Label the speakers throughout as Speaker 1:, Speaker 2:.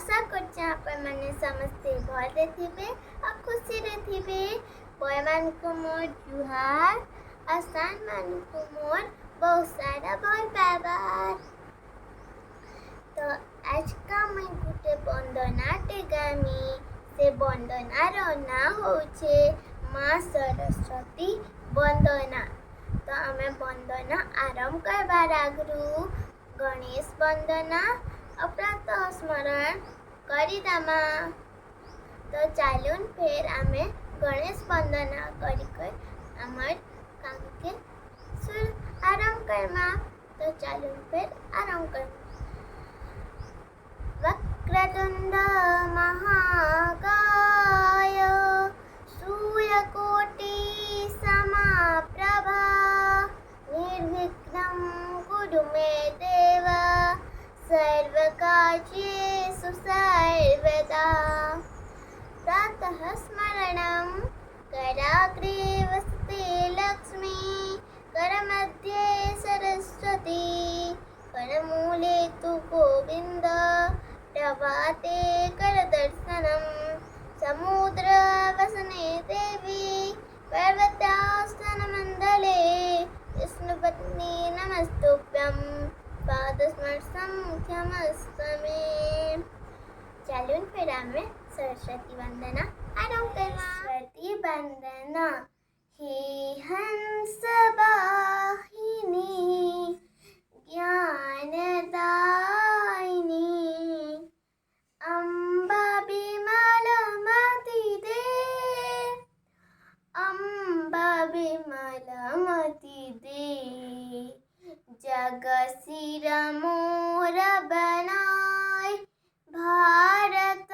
Speaker 1: आशा करछे आपण माने समस्ते भले थिबे आ खुशी रे थिबे। बय मान को मोर जुहार आसान मान को मोर बहुत सारा भल पाइबार। तो आज का मैं गुटे बंदनाटे गामी से बंदनार ना होछे माँ सरस्वती बंदना। तो आमे बंदना आरंभ करबार आगरू गणेश बंदना अपरात स्मरण करिदामा। तो चालून फिर आमे गणेश वंदना करिकर आमर काम के आरंभ करमा। तो चालून फिर आरंभ कर वक्रतुंड महाकाय सूर्यकोटि समप्रभा निर्विघ्नं कुरु मे देव सर्वकार्येषु सर्वदा। प्रातः स्मरणं कराग्रे वसते लक्ष्मी करमध्ये सरस्वती करमूले तु गोविन्द प्रभाते करदर्शनं समुद्रवसने देवी पर्वतासनमण्डले विष्णुपत्नी नमस्तुभ्यं पादस्पर्शं क्षमस्व मे। चालून फिर आमे सरस्वती वंदना आरंभ करवा। सरस्वती वंदना हे हंस वाहिनी ज्ञानदायिनी अम्बा विमलमति दे अम्बा विमलमति दे जग सिर मोर बनाय भारत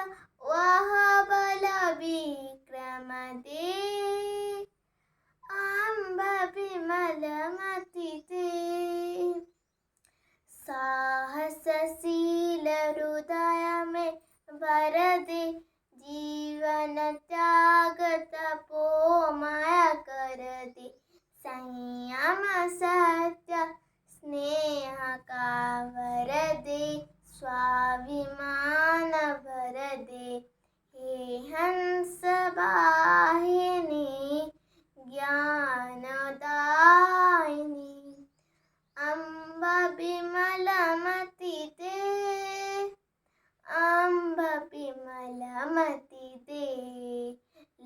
Speaker 1: वह बल विक्रम दे अम्बा विमलमति दे। साहसशील हृदय में भर दे जीवन त्याग तपोमय कर दे संयम सत्य स्नेह का वर दे स्वाभिमान भर दे। हे हंस वाहिनी ज्ञानदायिनी अम्बा विमलमति दे अम्बा विमलमति दे।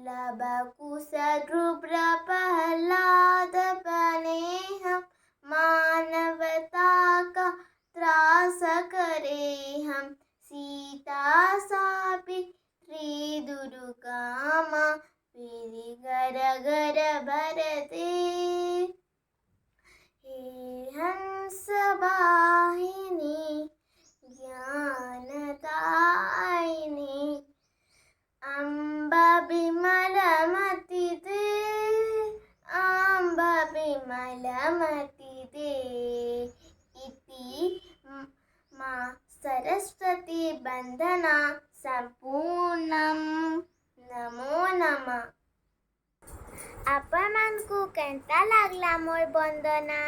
Speaker 1: लवकुश ध्रुव प्रह्लाद बने हम मानवता का त्रास करे हम सीता सावित्री दुर्गा माँ मेरी घर घर भर दे। हे हंस वाहिनी ज्ञानदायिनी अम्बा विमलमति दे अम्बा विमलमति दे। इति माँ सरस्वती वंदना संपूर्णं। नमो नमः। आपण मानकु केंता लागला मोर वंदना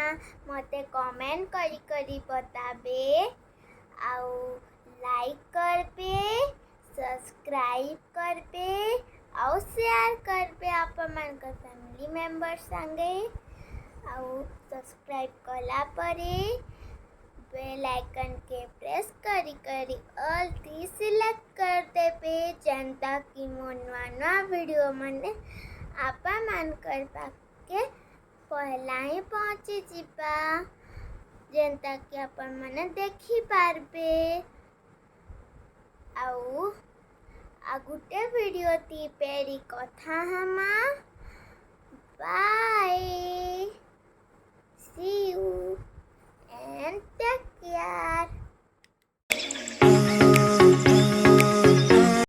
Speaker 1: मते कमेंट करी करी बताबे आउ लाइक करबे सब्सक्राइब करबे आउ शेयर करबे आपण मानकर फैमिली मेंबर संगे। आउ सब्सक्राइब कला परे बेल आइकन के प्रेस करी करी ऑल थी सिलेक्ट कर देबे जनता की मोर नवा नवा वीडियो मने आपा मानकर पाके पहला ही पहुँची जीवा जनता की अपन मने देखी पारबे। आउ आगुटे वीडियो ती पेरी कथा हमा bye see you and take care.